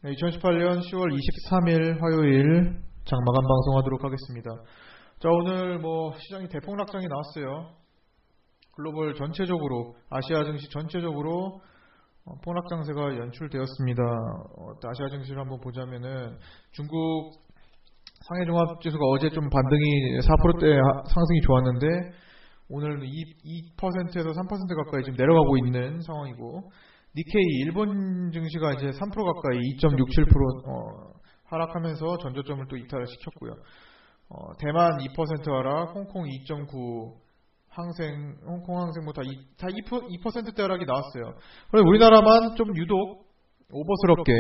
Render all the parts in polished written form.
2018년 10월 23일 화요일 장마감 방송하도록 하겠습니다. 자, 오늘 시장이 대폭락장이 나왔어요. 글로벌 전체적으로, 아시아 증시 전체적으로 폭락 장세가 연출되었습니다. 아시아 증시를 한번 보자면은 중국 상해종합지수가 어제 좀 반등이 4%대 상승이 좋았는데 오늘 2%에서 3% 가까이 지금 내려가고 있는 상황이고, 니케이 일본 증시가 이제 3% 가까이 2.67% 하락하면서 전저점을 또 이탈시켰고요. 대만 2% 하락, 홍콩 2.9, 홍콩 항생 다 2%대 하락이 나왔어요. 그런데 우리나라만 좀 유독 오버스럽게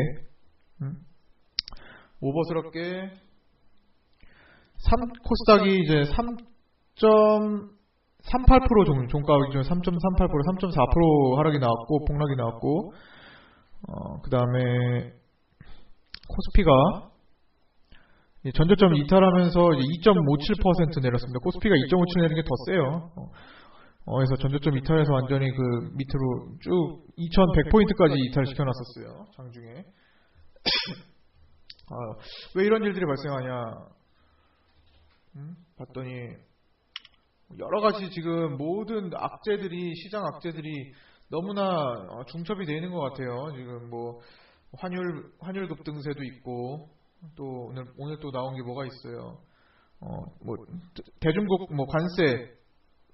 코스닥이 이제 3.38% 종가 기준 3.38%, 3.4% 하락이 나왔고, 폭락이 나왔고, 그 다음에 코스피가 전저점 이탈하면서 이제 2.57% 내렸습니다. 코스피가 2.57 내린 게 더 세요. 그래서 전저점 이탈해서 완전히 그 밑으로 쭉 2100포인트까지 이탈시켜 놨었어요. 장중에. 왜 이런 일들이 발생하냐 봤더니 여러가지 지금 모든 시장 악재들이 너무나 중첩이 되어 있는 것 같아요. 지금 환율 급등세도 있고, 또 오늘 또 나온 게 뭐가 있어요. 대중국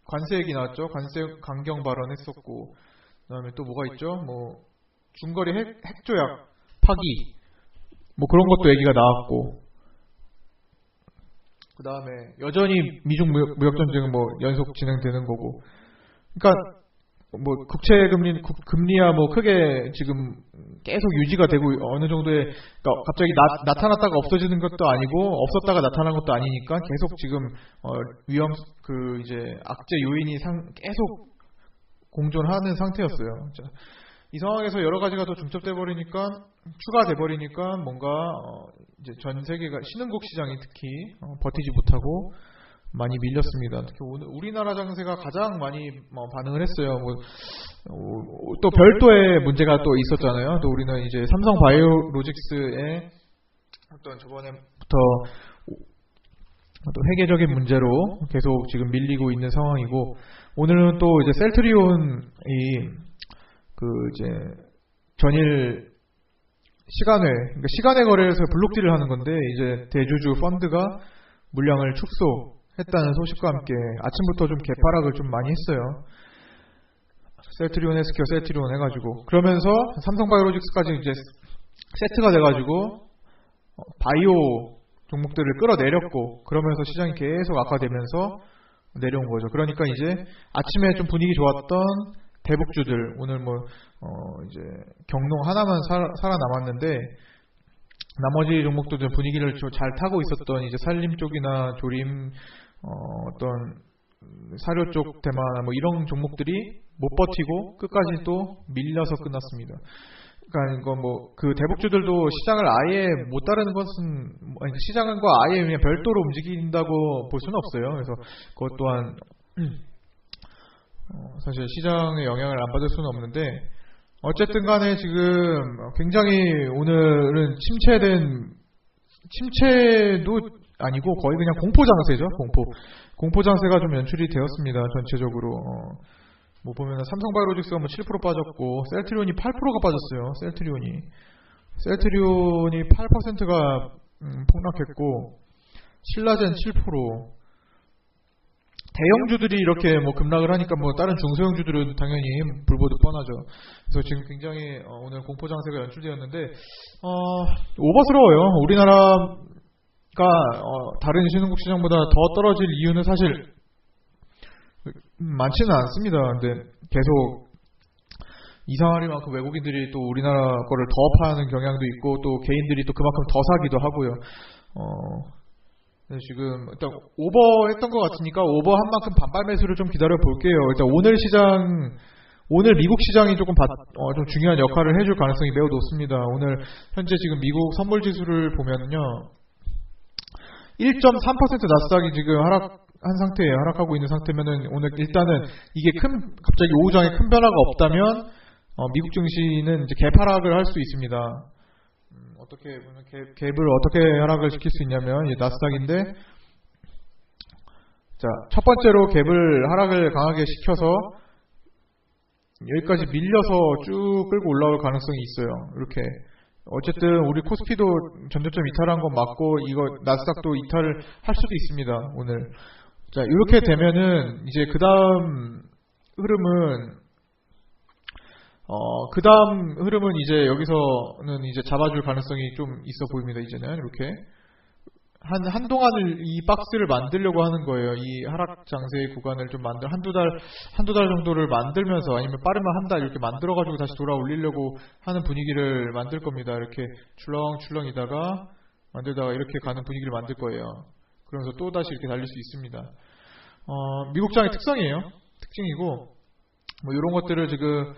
관세 얘기 나왔죠. 관세 강경 발언했었고, 그다음에 또 뭐가 있죠. 중거리 핵조약 파기 그런 것도 얘기가 나왔고, 그 다음에 여전히 미중 무역 전쟁은 연속 진행되는 거고, 그러니까 국채 금리야 크게 지금 계속 유지가 되고, 어느 정도의, 그러니까 갑자기 나타났다가 없어지는 것도 아니고 없었다가 나타난 것도 아니니까 계속 지금 이제 악재 요인이 계속 공존하는 상태였어요. 자, 이 상황에서 여러 가지가 더 중첩돼 버리니까, 추가돼 버리니까 이제 전 세계가 신흥국 시장이 특히 버티지 못하고 많이 밀렸습니다. 특히 오늘 우리나라 장세가 가장 많이 반응을 했어요. 또 별도의 문제가 또 있었잖아요. 또 우리는 이제 삼성 바이오로직스의 어떤 저번에부터 또 회계적인 문제로 계속 지금 밀리고 있는 상황이고, 오늘은 또 이제 셀트리온이 이제 전일 그러니까 시간외 거래에서 블록딜을 하는 건데, 이제 대주주 펀드가 물량을 축소했다는 소식과 함께 아침부터 좀 개파락을 좀 많이 했어요. 셀트리온 헬스케어, 셀트리온 해가지고, 그러면서 삼성바이오로직스까지 이제 세트가 돼가지고 바이오 종목들을 끌어내렸고, 그러면서 시장이 계속 악화되면서 내려온 거죠. 그러니까 이제 아침에 좀 분위기 좋았던 대북주들, 오늘 이제 경농 하나만 살아남았는데, 나머지 종목들은 분위기를 잘 타고 있었던 이제 산림 쪽이나 조림, 어떤 사료 쪽 대마나 이런 종목들이 못 버티고 끝까지 또 밀려서 끝났습니다. 그러니까 그 대북주들도 시장을 아예 못 따르는 것은, 시장과 아예 그냥 별도로 움직인다고 볼 수는 없어요. 그래서 그것 또한 사실 시장의 영향을 안 받을 수는 없는데, 어쨌든 간에 지금 굉장히 오늘은 침체도 아니고 거의 그냥 공포장세죠. 공포장세가 좀 연출이 되었습니다. 전체적으로. 보면은 삼성바이오로직스가 7% 빠졌고, 셀트리온이 8%가 빠졌어요. 셀트리온이 8%가 폭락했고, 신라젠 7%. 대형주들이 이렇게 급락을 하니까 다른 중소형주들은 당연히 불보듯 뻔하죠. 그래서 지금 굉장히 오늘 공포장세가 연출되었는데, 오버스러워요. 우리나라가 다른 신흥국 시장보다 더 떨어질 이유는 사실 많지는 않습니다. 근데 계속 이상하리만큼 외국인들이 또 우리나라 거를 더 파는 경향도 있고, 또 개인들이 또 그만큼 더 사기도 하고요. 지금 일단 오버했던 것 같으니까 오버한 만큼 반발 매수를 좀 기다려 볼게요. 일단 오늘 미국 시장이 좀 중요한 역할을 해줄 가능성이 매우 높습니다. 오늘 현재 지금 미국 선물 지수를 보면요, 1.3% 나스닥이 지금 하락한 상태예요. 하락하고 있는 상태면은 오늘 일단은 이게 갑자기 오후장에 큰 변화가 없다면 미국 증시는 이제 개파락을 할 수 있습니다. 어떻게 보면 갭을 어떻게 하락을 시킬 수 있냐면 이 나스닥인데, 자, 첫 번째로 갭을 하락을 강하게 시켜서 여기까지 밀려서 쭉 끌고 올라올 가능성이 있어요. 이렇게. 어쨌든 우리 코스피도 전저점 이탈한 건 맞고 이거 나스닥도 이탈을 할 수도 있습니다. 오늘. 자, 이렇게 되면은 이제 그 다음 흐름은 이제 여기서는 이제 잡아줄 가능성이 좀 있어 보입니다. 이제는 이렇게 한동안을 이 박스를 만들려고 하는 거예요. 이 하락 장세의 구간을 좀 한두 달 정도를 만들면서, 아니면 빠르면 한 달 이렇게 만들어가지고 다시 돌아 올리려고 하는 분위기를 만들 겁니다. 이렇게 출렁출렁이다가 만들다가 이렇게 가는 분위기를 만들 거예요. 그러면서 또 다시 이렇게 달릴 수 있습니다. 미국장의 특징이고, 뭐 이런 것들을 지금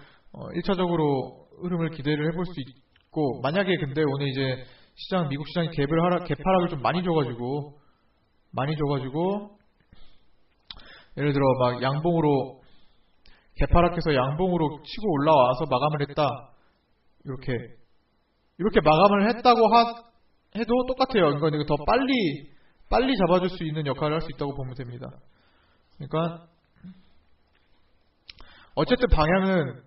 1차적으로 흐름을 기대를 해볼 수 있고, 만약에 근데 오늘 이제 미국 시장이 갭 하락을 좀 많이 줘가지고, 예를 들어 막 양봉으로, 갭 하락해서 양봉으로 치고 올라와서 마감을 했다. 이렇게 마감을 했다고 해도 똑같아요. 이거 더 빨리 잡아줄 수 있는 역할을 할 수 있다고 보면 됩니다. 그러니까, 어쨌든 방향은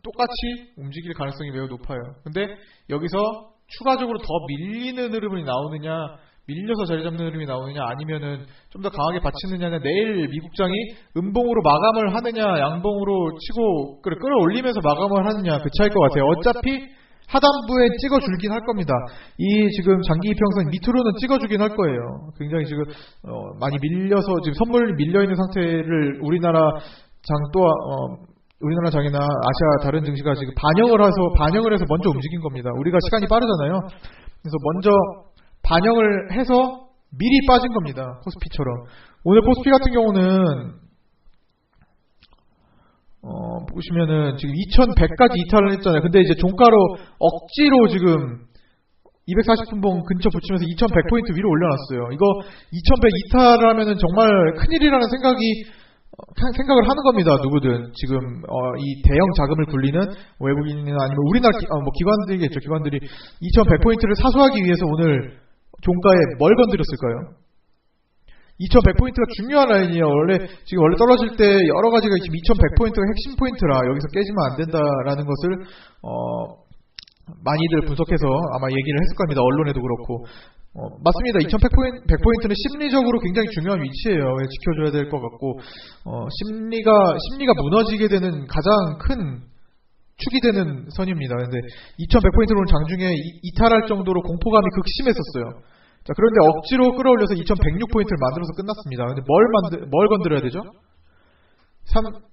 똑같이 움직일 가능성이 매우 높아요. 근데 여기서 추가적으로 더 밀리는 흐름이 나오느냐, 밀려서 자리 잡는 흐름이 나오느냐, 아니면은 좀 더 강하게 받치느냐는 내일 미국장이 음봉으로 마감을 하느냐, 양봉으로 치고 끌어올리면서 마감을 하느냐, 그 차이일 것 같아요. 어차피 하단부에 찍어줄긴 할 겁니다. 이 지금 장기 이평선 밑으로는 찍어주긴 할 거예요. 굉장히 지금 많이 밀려서 지금 선물이 밀려있는 상태를 우리나라 장이나 아시아 다른 증시가 지금 반영을 해서 먼저 움직인 겁니다. 우리가 시간이 빠르잖아요. 그래서 먼저 반영을 해서 미리 빠진 겁니다. 코스피처럼. 오늘 코스피 같은 경우는 보시면은 지금 2100까지 이탈을 했잖아요. 근데 이제 종가로 억지로 지금 240분봉 근처 붙이면서 2100포인트 위로 올려놨어요. 이거 2100 이탈을 하면은 정말 큰일이라는 생각을 하는 겁니다. 누구든 지금 이 대형 자금을 굴리는 외국인이나 아니면 우리나라 기관들이겠죠. 기관들이 2100포인트를 사수하기 위해서 오늘 종가에 뭘 건드렸을까요? 2100포인트가 중요한 라인이에요. 원래 떨어질 때 여러 가지가 지금 2100포인트가 핵심 포인트라 여기서 깨지면 안 된다라는 것을 많이들 분석해서 아마 얘기를 했을 겁니다. 언론에도 그렇고. 맞습니다. 2100포인트는 심리적으로 굉장히 중요한 위치예요. 지켜줘야 될 것 같고, 심리가 무너지게 되는 가장 큰 축이 되는 선입니다. 근데 2100포인트로는 장중에 이탈할 정도로 공포감이 극심했었어요. 자, 그런데 억지로 끌어올려서 2106포인트를 만들어서 끝났습니다. 근데 뭘 건드려야 되죠?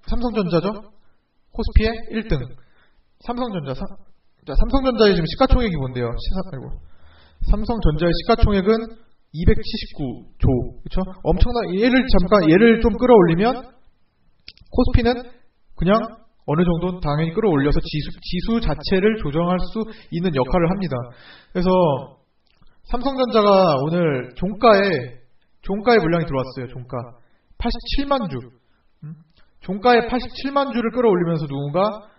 삼성전자죠? 코스피의 1등. 삼성전자의 지금 시가총액이 뭔데요? 삼성전자의 시가총액은 279조. 그쵸? 얘를 좀 끌어올리면, 코스피는 그냥 어느 정도 당연히 끌어올려서 지수 자체를 조정할 수 있는 역할을 합니다. 그래서, 삼성전자가 오늘 종가에 물량이 들어왔어요. 종가 87만 주. 종가에 87만 주를 끌어올리면서 누군가,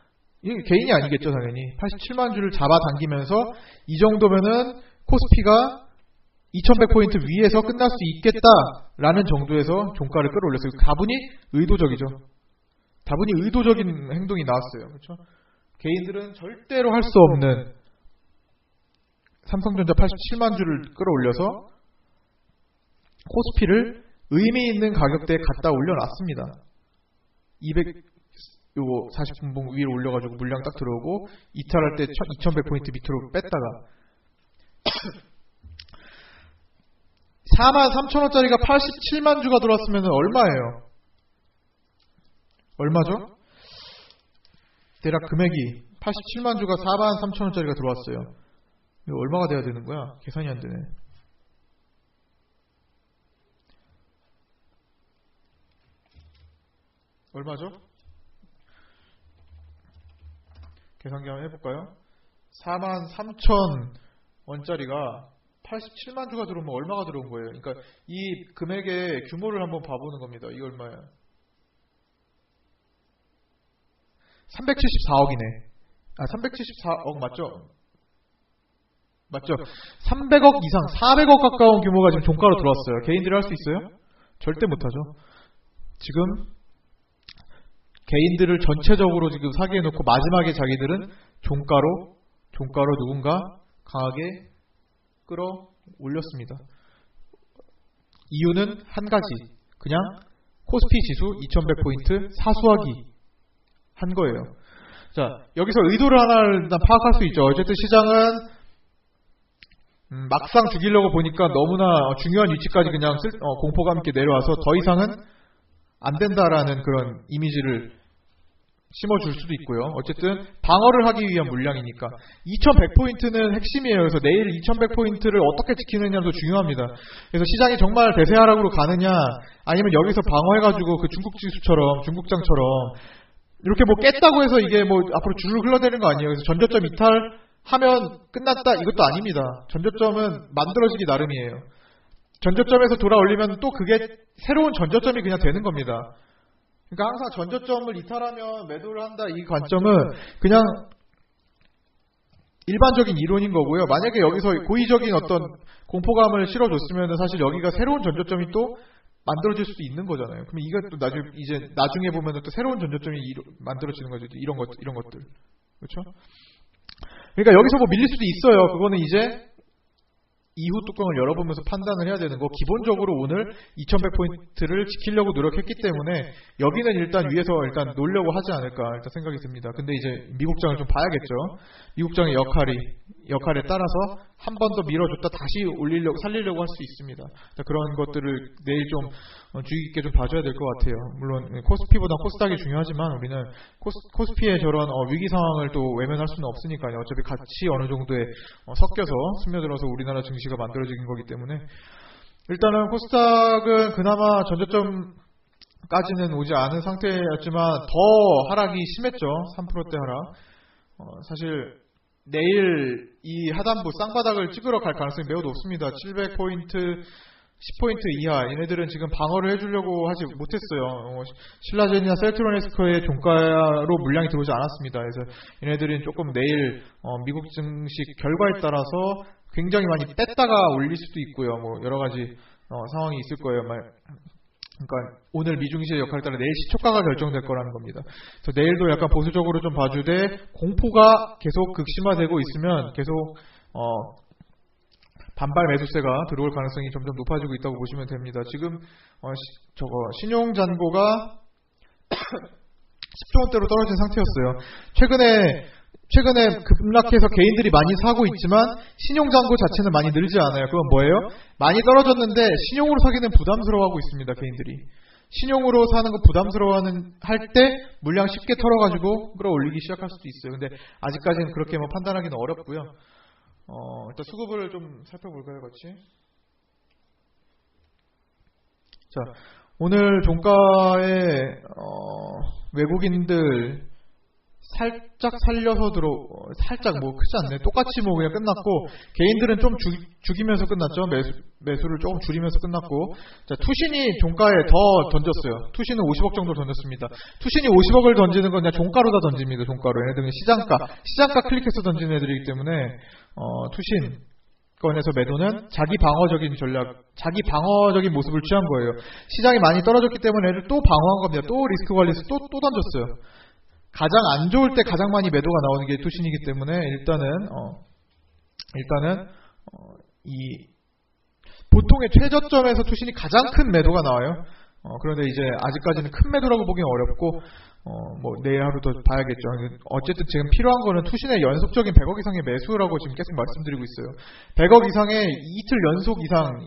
개인이 아니겠죠 당연히, 87만 주를 잡아당기면서 이 정도면은 코스피가 2100포인트 위에서 끝날 수 있겠다라는 정도에서 종가를 끌어올렸어요. 다분히 의도적이죠. 다분히 의도적인 행동이 나왔어요. 그렇죠? 개인들은 절대로 할 수 없는 삼성전자 87만 주를 끌어올려서 코스피를 의미 있는 가격대에 갖다 올려놨습니다. 40분봉 위로 올려가지고 물량 딱 들어오고, 이탈할 때 2100포인트 밑으로 뺐다가 43,000원짜리가 87만 주가 들어왔으면 얼마예요? 얼마죠? 대략 금액이 87만 주가 43,000원짜리가 들어왔어요. 이거 얼마가 돼야 되는 거야? 계산이 안 되네. 얼마죠? 계산기 한번 해볼까요? 43,000원짜리가 87만 주가 들어오면 얼마가 들어온 거예요? 그러니까 이 금액의 규모를 한번 봐보는 겁니다. 이게 얼마야? 374억이네. 374억 맞죠? 맞죠? 300억 이상, 400억 가까운 규모가 지금 종가로 들어왔어요. 개인들이 할 수 있어요? 절대 못하죠. 지금 개인들을 전체적으로 지금 사기해 놓고 마지막에 자기들은 종가로 누군가 강하게 끌어올렸습니다. 이유는 한 가지. 그냥 코스피 지수 2100포인트 사수하기 한 거예요. 자, 여기서 의도를 하나를 일단 파악할 수 있죠. 어쨌든 시장은 막상 죽이려고 보니까 너무나 중요한 위치까지 그냥 공포감 있게 내려와서 더 이상은 안 된다라는 그런 이미지를 심어줄 수도 있고요. 어쨌든 방어를 하기 위한 물량이니까 2100포인트는 핵심이에요. 그래서 내일 2100포인트를 어떻게 지키느냐도 중요합니다. 그래서 시장이 정말 대세하락으로 가느냐 아니면 여기서 방어해가지고 그 중국 지수처럼 중국장처럼 이렇게 뭐 깼다고 해서 이게 뭐 앞으로 줄을 흘러내리는 거 아니에요. 그래서 전저점 이탈하면 끝났다 이것도 아닙니다. 전저점은 만들어지기 나름이에요. 전저점에서 돌아올리면 또 그게 새로운 전저점이 그냥 되는 겁니다. 그러니까 항상 전저점을 이탈하면 매도를 한다 이 관점은 그냥 일반적인 이론인 거고요. 만약에 여기서 고의적인 어떤 공포감을 실어줬으면 사실 여기가 새로운 전저점이 또 만들어질 수도 있는 거잖아요. 그럼 이게 또 나중에 보면 또 새로운 전저점이 만들어지는 거죠. 이런 것들. 그렇죠? 그러니까 여기서 뭐 밀릴 수도 있어요. 그거는 이제 이후 뚜껑을 열어보면서 판단을 해야 되는 거. 기본적으로 오늘 2100포인트를 지키려고 노력했기 때문에 여기는 일단 위에서 일단 놓으려고 하지 않을까 일단 생각이 듭니다. 근데 이제 미국장을 좀 봐야겠죠. 미국장의 역할에 따라서 한 번 더 밀어줬다 다시 살리려고 할 수 있습니다. 그런 것들을 내일 좀 주의 깊게 좀 봐줘야 될 것 같아요. 물론 코스피보다 코스닥이 중요하지만 우리는 코스피의 저런 위기 상황을 또 외면할 수는 없으니까요. 어차피 같이 어느 정도에 섞여서 스며들어서 우리나라 증시가 만들어진 거기 때문에 일단은 코스닥은 그나마 전저점까지는 오지 않은 상태였지만 더 하락이 심했죠. 3%대 하락. 사실 내일 이 하단부 쌍바닥을 찍으러 갈 가능성이 매우 높습니다. 700포인트, 10포인트 이하 얘네들은 지금 방어를 해주려고 하지 못했어요. 신라젠이나 셀트로네스코의 종가로 물량이 들어오지 않았습니다. 그래서 얘네들은 조금 내일 미국 증시 결과에 따라서 굉장히 많이 뺐다가 올릴 수도 있고요. 뭐 여러 가지 상황이 있을 거예요. 그러니까 오늘 미중시의 역할에 따라 내일 시초가가 결정될 거라는 겁니다. 그래서 내일도 약간 보수적으로 좀 봐주되 공포가 계속 극심화되고 있으면 계속 반발 매수세가 들어올 가능성이 점점 높아지고 있다고 보시면 됩니다. 지금 신용잔고가 10조 원대로 떨어진 상태였어요. 최근에 급락해서 개인들이 많이 사고 있지만 신용잔고 자체는 많이 늘지 않아요. 그건 뭐예요? 많이 떨어졌는데 신용으로 사기는 부담스러워하고 있습니다. 개인들이. 신용으로 사는 거 부담스러워하는 할 때 물량 쉽게 털어가지고 끌어올리기 시작할 수도 있어요. 근데 아직까지는 그렇게 뭐 판단하기는 어렵고요. 일단 수급을 좀 살펴볼까요, 같이? 자, 오늘 종가에 외국인들 살짝 살려서 살짝 뭐 크지 않네. 똑같이 뭐 그냥 끝났고, 개인들은 좀 죽이면서 끝났죠. 매수를 조금 줄이면서 끝났고, 자, 투신이 종가에 더 던졌어요. 투신은 50억 정도 던졌습니다. 투신이 50억을 던지는 건 그냥 종가로 다 던집니다. 종가로. 얘네들은 시장가 클릭해서 던지는 애들이기 때문에, 투신 건에서 매도는 자기 방어적인 모습을 취한 거예요. 시장이 많이 떨어졌기 때문에 애들 또 방어한 겁니다. 또 리스크 관리해서 또 던졌어요. 가장 안 좋을 때 가장 많이 매도가 나오는 게 투신이기 때문에 일단은 이 보통의 최저점에서 투신이 가장 큰 매도가 나와요. 그런데 이제 아직까지는 큰 매도라고 보기는 어렵고 뭐 내일 하루 더 봐야겠죠. 어쨌든 지금 필요한 거는 투신의 연속적인 100억 이상의 매수라고 지금 계속 말씀드리고 있어요. 100억 이상의 이틀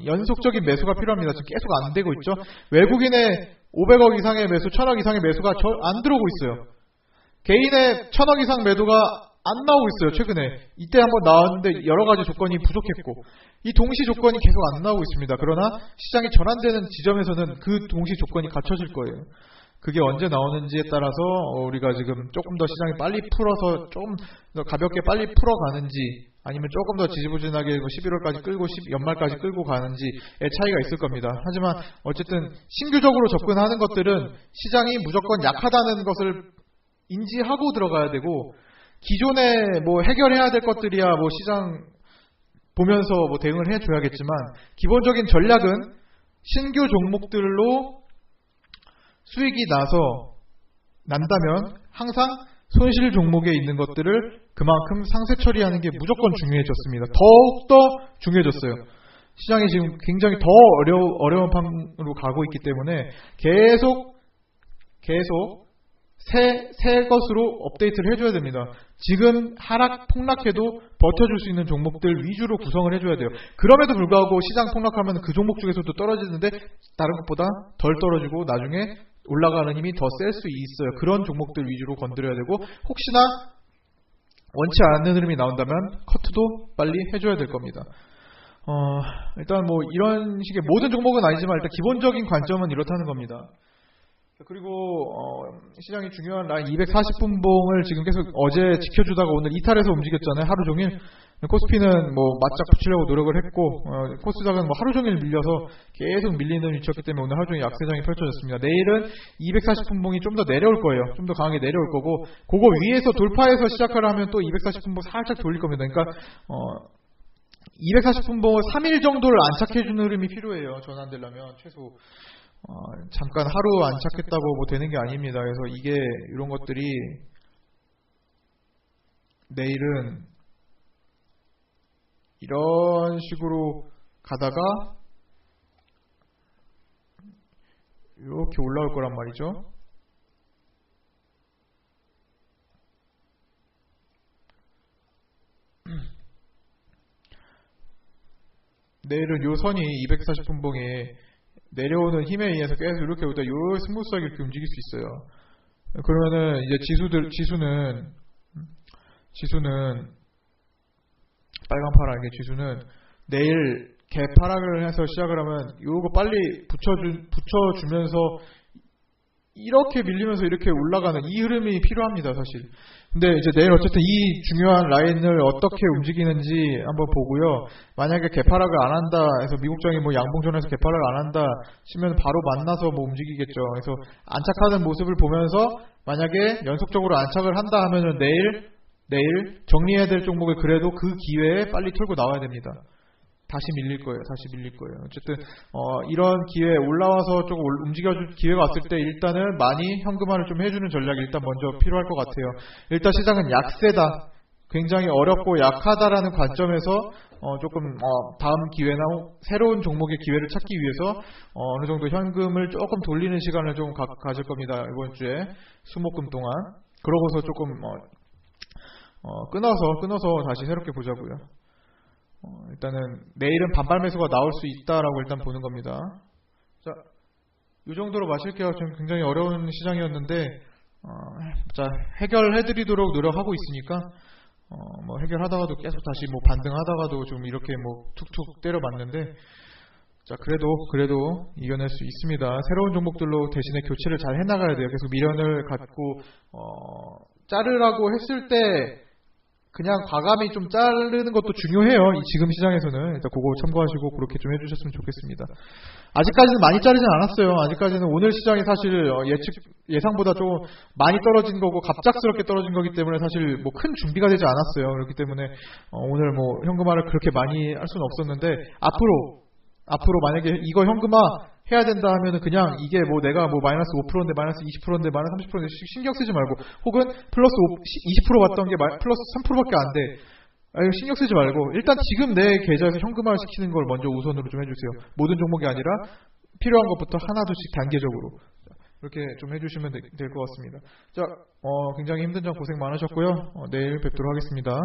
연속적인 매수가 필요합니다. 지금 계속 안 되고 있죠. 외국인의 500억 이상의 매수, 1000억 이상의 매수가 안 들어오고 있어요. 개인의 1000억 이상 매도가 안 나오고 있어요. 최근에 이때 한번 나왔는데 여러 가지 조건이 부족했고 이 동시 조건이 계속 안 나오고 있습니다. 그러나 시장이 전환되는 지점에서는 그 동시 조건이 갖춰질 거예요. 그게 언제 나오는지에 따라서 우리가 지금 조금 더 시장이 빨리 풀어서 조금 더 가볍게 빨리 풀어가는지 아니면 조금 더 지지부진하게 11월까지 끌고 연말까지 끌고 가는지의 차이가 있을 겁니다. 하지만 어쨌든 신규적으로 접근하는 것들은 시장이 무조건 약하다는 것을 인지하고 들어가야 되고 기존에 뭐 해결해야 될 것들이야 뭐 시장 보면서 뭐 대응을 해줘야겠지만 기본적인 전략은 신규 종목들로 수익이 난다면 항상 손실 종목에 있는 것들을 그만큼 상세 처리하는 게 무조건 중요해졌습니다. 더욱더 중요해졌어요. 시장이 지금 굉장히 더 어려운 방으로 가고 있기 때문에 계속 새 것으로 업데이트를 해줘야 됩니다. 지금 폭락해도 버텨줄 수 있는 종목들 위주로 구성을 해줘야 돼요. 그럼에도 불구하고 시장 폭락하면 그 종목 중에서도 떨어지는데 다른 것보다 덜 떨어지고 나중에 올라가는 힘이 더 셀 수 있어요. 그런 종목들 위주로 건드려야 되고 혹시나 원치 않는 흐름이 나온다면 커트도 빨리 해줘야 될 겁니다. 일단 뭐 이런 식의 모든 종목은 아니지만 일단 기본적인 관점은 이렇다는 겁니다. 그리고 시장이 중요한 라인 240분봉을 지금 계속 어제 지켜주다가 오늘 이탈해서 움직였잖아요. 하루 종일. 코스피는 뭐 맞짝 붙이려고 노력을 했고 코스닥은 뭐 하루 종일 밀려서 계속 밀리는 위치였기 때문에 오늘 하루 종일 약세장이 펼쳐졌습니다. 내일은 240분봉이 좀 더 내려올 거예요. 좀 더 강하게 내려올 거고 그거 위에서 돌파해서 시작을 하면 또 240분봉 살짝 돌릴 겁니다. 그러니까 240분봉을 3일 정도를 안착해주는 흐름이 필요해요. 전환되려면 최소 잠깐 하루 안착했다고 뭐 되는 게 아닙니다. 그래서 이게 이런 것들이 내일은 이런 식으로 가다가 이렇게 올라올 거란 말이죠. 내일은 요 선이 240분봉에 내려오는 힘에 의해서 계속 이렇게 오다 요 스무스하게 이렇게 움직일 수 있어요. 그러면은 이제 지수는 빨간 파란 지수는 내일 개파락을 해서 시작을 하면 요거 빨리 붙여주면서 이렇게 밀리면서 이렇게 올라가는 이 흐름이 필요합니다, 사실. 근데 이제 내일 어쨌든 이 중요한 라인을 어떻게 움직이는지 한번 보고요. 만약에 개파락을 안 한다 해서 미국장이 뭐 양봉전에서 개파락을 안 한다 치면 바로 만나서 뭐 움직이겠죠. 그래서 안착하는 모습을 보면서 만약에 연속적으로 안착을 한다 하면은 내일 정리해야 될 종목을 그래도 그 기회에 빨리 털고 나와야 됩니다. 다시 밀릴 거예요. 어쨌든 이런 기회에 올라와서 조금 움직여줄 기회가 왔을 때 일단은 많이 현금화를 좀 해주는 전략이 일단 먼저 필요할 것 같아요. 일단 시장은 약세다, 굉장히 어렵고 약하다라는 관점에서 조금 다음 기회나 새로운 종목의 기회를 찾기 위해서 어느 정도 현금을 조금 돌리는 시간을 좀 가질 겁니다. 이번 주에 수목금 동안. 그러고서 조금 끊어서 다시 새롭게 보자고요. 일단은 내일은 반발 매수가 나올 수 있다라고 일단 보는 겁니다. 자, 이 정도로 마실게요. 좀 굉장히 어려운 시장이었는데 자, 해결해드리도록 노력하고 있으니까 뭐 해결하다가도 계속 다시 뭐 반등하다가도 좀 이렇게 뭐 툭툭 때려봤는데 자, 그래도 이겨낼 수 있습니다. 새로운 종목들로 대신에 교체를 잘 해나가야 돼요. 계속 미련을 갖고 자르라고 했을 때 그냥 과감히 좀 자르는 것도 중요해요. 지금 시장에서는. 일단 그거 참고하시고 그렇게 좀 해주셨으면 좋겠습니다. 아직까지는 많이 자르진 않았어요. 아직까지는 오늘 시장이 사실 예상보다 좀 많이 떨어진 거고 갑작스럽게 떨어진 거기 때문에 사실 뭐 큰 준비가 되지 않았어요. 그렇기 때문에 오늘 뭐 현금화를 그렇게 많이 할 수는 없었는데 앞으로 만약에 이거 현금화 해야 된다 하면은 그냥 이게 뭐 내가 뭐 마이너스 5%인데 마이너스 20%인데 마이너스 30%인데 신경 쓰지 말고 혹은 플러스 20% 받던 게 플러스 3%밖에 안 돼. 신경 쓰지 말고 일단 지금 내 계좌에서 현금화 시키는 걸 먼저 우선으로 좀 해주세요. 모든 종목이 아니라 필요한 것부터 하나둘씩 단계적으로 이렇게 좀 해주시면 될 것 같습니다. 자, 굉장히 힘든 점 고생 많으셨고요. 내일 뵙도록 하겠습니다.